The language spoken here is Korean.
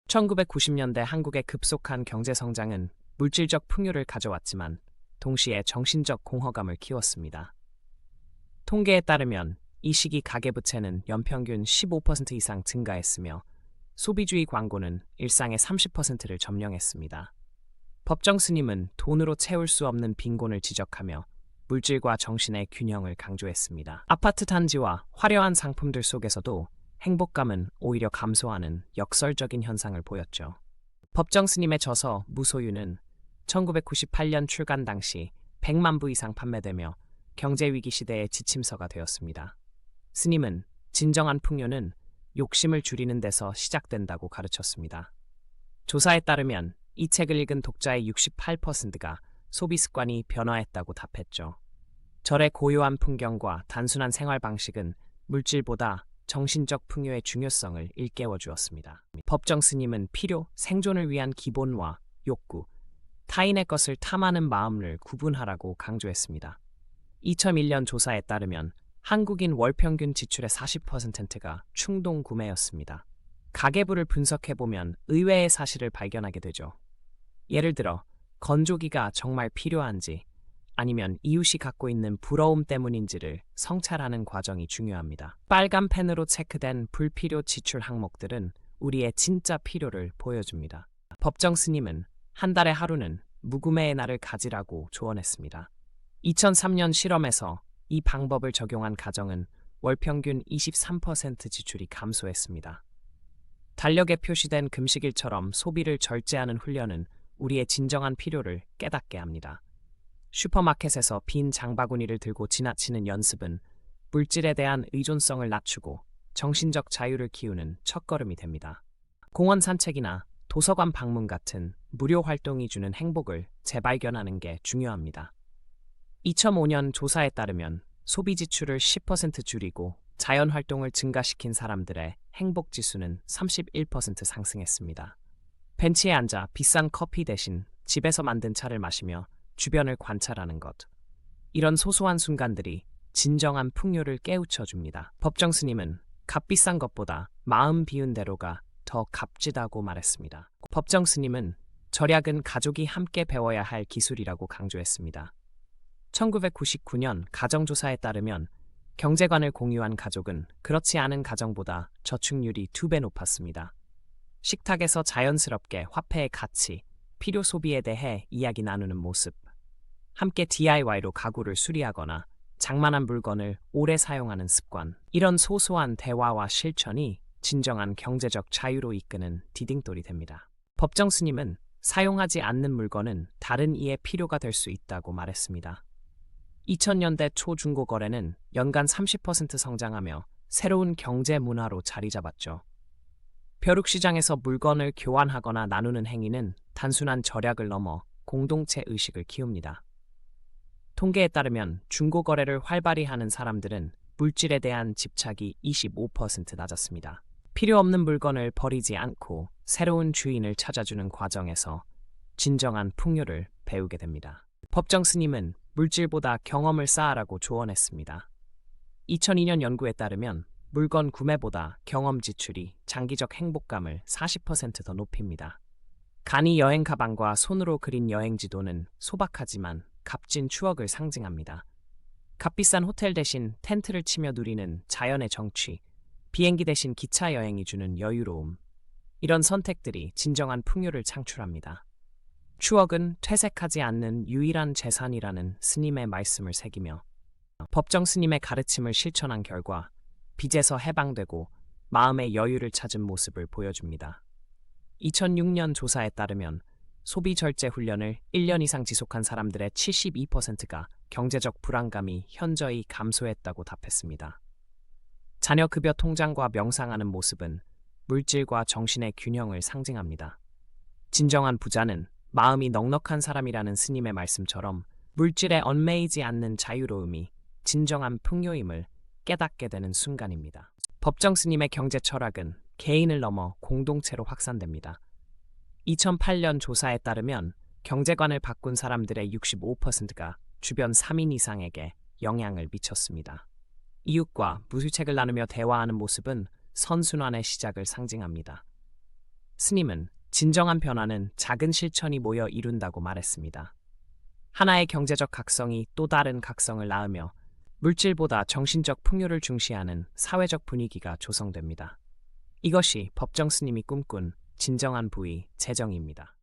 1990년대 한국의 급속한 경제 성장은 물질적 풍요를 가져왔지만 동시에 정신적 공허감을 키웠습니다. 통계에 따르면 이 시기 가계부채는 연평균 15% 이상 증가했으며 소비주의 광고는 일상의 30%를 점령했습니다. 법정 스님은 돈으로 채울 수 없는 빈곤을 지적하며 물질과 정신의 균형을 강조했습니다. 아파트 단지와 화려한 상품들 속에서도 행복감은 오히려 감소하는 역설적인 현상을 보였죠. 법정 스님의 저서 무소유는 1998년 출간 당시 100만 부 이상 판매되며 경제위기 시대의 지침서가 되었습니다. 스님은 진정한 풍요는 욕심을 줄이는 데서 시작된다고 가르쳤습니다. 조사에 따르면 이 책을 읽은 독자의 68%가 소비 습관이 변화했다고 답했죠. 절의 고요한 풍경과 단순한 생활 방식은 물질보다 정신적 풍요의 중요성을 일깨워 주었습니다. 법정 스님은 필요, 생존을 위한 기본과 욕구, 타인의 것을 탐하는 마음을 구분하라고 강조했습니다. 2001년 조사에 따르면 한국인 월평균 지출의 40%가 충동 구매였습니다. 가계부를 분석해보면 의외의 사실을 발견하게 되죠. 예를 들어 건조기가 정말 필요한지 아니면 이웃이 갖고 있는 부러움 때문인지를 성찰하는 과정이 중요합니다. 빨간 펜으로 체크된 불필요 지출 항목들은 우리의 진짜 필요를 보여줍니다. 법정 스님은 한 달에 하루는 무구매의 날을 가지라고 조언했습니다. 2003년 실험에서 이 방법을 적용한 가정은 월평균 23% 지출이 감소했습니다. 달력에 표시된 금식일처럼 소비를 절제하는 훈련은 우리의 진정한 필요를 깨닫게 합니다. 슈퍼마켓에서 빈 장바구니를 들고 지나치는 연습은 물질에 대한 의존성을 낮추고 정신적 자유를 키우는 첫걸음이 됩니다. 공원 산책이나 도서관 방문 같은 무료 활동이 주는 행복을 재발견하는 게 중요합니다. 2005년 조사에 따르면 소비 지출을 10% 줄이고 자연 활동을 증가시킨 사람들의 행복 지수는 31% 상승했습니다. 벤치에 앉아 비싼 커피 대신 집에서 만든 차를 마시며 주변을 관찰하는 것. 이런 소소한 순간들이 진정한 풍요를 깨우쳐 줍니다. 법정 스님은 값비싼 것보다 마음 비운 대로가 더 값지다고 말했습니다. 법정 스님은 절약은 가족이 함께 배워야 할 기술이라고 강조했습니다. 1999년 가정조사에 따르면 경제관을 공유한 가족은 그렇지 않은 가정보다 저축률이 2배 높았습니다. 식탁에서 자연스럽게 화폐의 가치, 필요 소비에 대해 이야기 나누는 모습, 함께 DIY로 가구를 수리하거나 장만한 물건을 오래 사용하는 습관, 이런 소소한 대화와 실천이 진정한 경제적 자유로 이끄는 디딤돌이 됩니다. 법정 스님은 사용하지 않는 물건은 다른 이의 필요가 될 수 있다고 말했습니다. 2000년대 초중고 거래는 연간 30% 성장하며 새로운 경제 문화로 자리 잡았죠. 벼룩시장에서 물건을 교환하거나 나누는 행위는 단순한 절약을 넘어 공동체 의식을 키웁니다. 통계에 따르면 중고 거래를 활발히 하는 사람들은 물질에 대한 집착이 25% 낮았습니다. 필요 없는 물건을 버리지 않고 새로운 주인을 찾아주는 과정에서 진정한 풍요를 배우게 됩니다. 법정 스님은 물질보다 경험을 쌓으라고 조언했습니다. 2002년 연구에 따르면 물건 구매보다 경험 지출이 장기적 행복감을 40% 더 높입니다. 간이 여행 가방과 손으로 그린 여행 지도는 소박하지만 값진 추억을 상징합니다. 값비싼 호텔 대신 텐트를 치며 누리는 자연의 정취, 비행기 대신 기차 여행이 주는 여유로움, 이런 선택들이 진정한 풍요를 창출합니다. 추억은 퇴색하지 않는 유일한 재산이라는 스님의 말씀을 새기며 법정 스님의 가르침을 실천한 결과 빚에서 해방되고 마음의 여유를 찾은 모습을 보여줍니다. 2006년 조사에 따르면 소비 절제 훈련을 1년 이상 지속한 사람들의 72%가 경제적 불안감이 현저히 감소했다고 답했습니다. 자녀 급여 통장과 명상하는 모습은 물질과 정신의 균형을 상징합니다. 진정한 부자는 마음이 넉넉한 사람이라는 스님의 말씀처럼 물질에 얽매이지 않는 자유로움이 진정한 풍요임을 깨닫게 되는 순간입니다. 법정 스님의 경제 철학은 개인을 넘어 공동체로 확산됩니다. 2008년 조사에 따르면 경제관을 바꾼 사람들의 65%가 주변 3인 이상에게 영향을 미쳤습니다. 이웃과 무술책을 나누며 대화하는 모습은 선순환의 시작을 상징합니다. 스님은 진정한 변화는 작은 실천이 모여 이룬다고 말했습니다. 하나의 경제적 각성이 또 다른 각성을 낳으며 물질보다 정신적 풍요를 중시하는 사회적 분위기가 조성됩니다. 이것이 법정 스님이 꿈꾼 진정한 부의, 재정입니다.